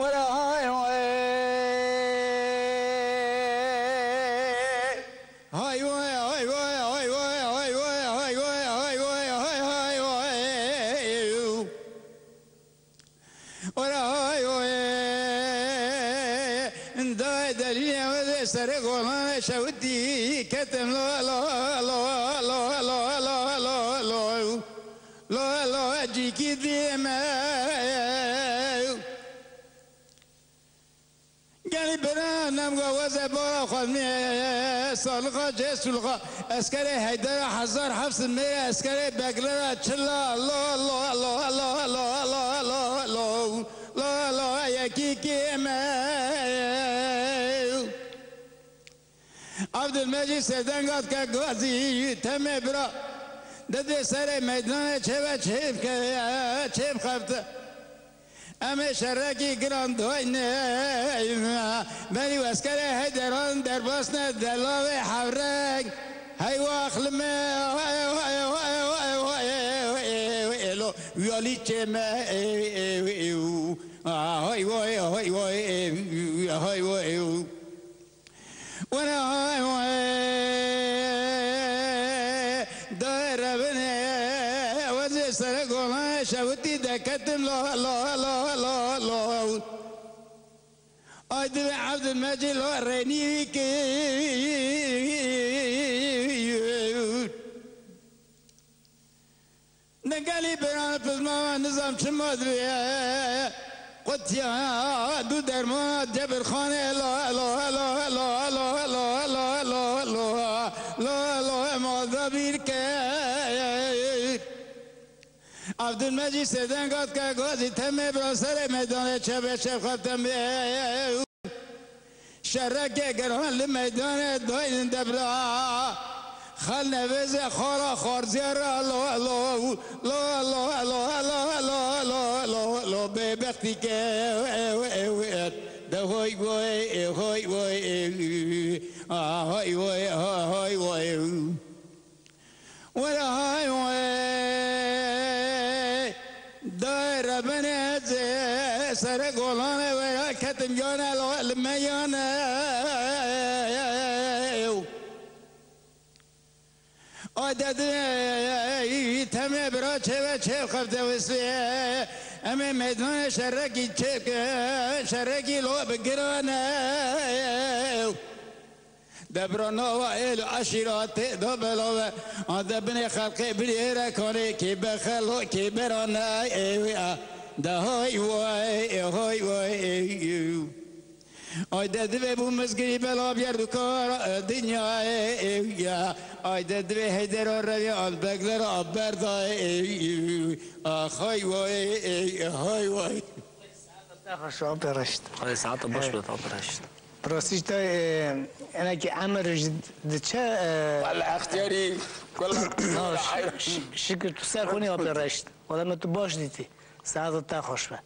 ولا هاي سرق ولا شودي كتم لا لا لا لا لا لا لا لا لا لا أجيك ديما قال برانا مجوزة برا خدمي صالقة جسولقة أسكري هيدر حزار حفص المية أسكري بقلرة تشلا لا لا لا لا لا لا لا لا لا لا يا كيكي عبد المجيد سيدان قد كغازي تم برا دد سر میدان چه خفت اما شرکی گراند نه بنی واسکر هدران در باسن دلاو حورک هی واخل ما لو ویالی چه ما هی وای هی وای هی وای وانا داير بني وزي سرقونا شوتي دكتم لا لا لا لا لا أدري عبد المجيد لو رينيك نقالي بران بزما نظام شمادري قلت يا دو درمان جبر خانه لا لا لا لا لا لا لا لا لا لا لا ما ذبيرك عبد المجيد سيدان قد كغازي تم براسر ميدان شب ختم شرك قران لميدان دوين دبلا خل نوز خورا خورزير لا لا لا لا لا لا لا لا لا ببختك ده هاي واي هاي واي هاي واي هاي واي ولا هاي واي داير بنات سرق ولا ولا كتم جانا لما عدد تم برا چه خفته وسیه اما میدان شرکی شرکی لو بگرانه دبرنا وائل عشيرات دبلوا دبني خلقي بليرة كوني كي بخلو كي برانا ده هاي واي هاي واي آیده دوی بو مزگری بلا بیارد کار دنیا یا آیده دوی هیدر روی آل بگلر آب بردای آخای وای های وای خوش آب برشت خیلی ساعت باش بهت آب برشت براسیش تا انا که عمرش دچه ولی اختیاری شکر تو سر خونی آب برشت ولی تو باش دیتی ساعت تا خوش به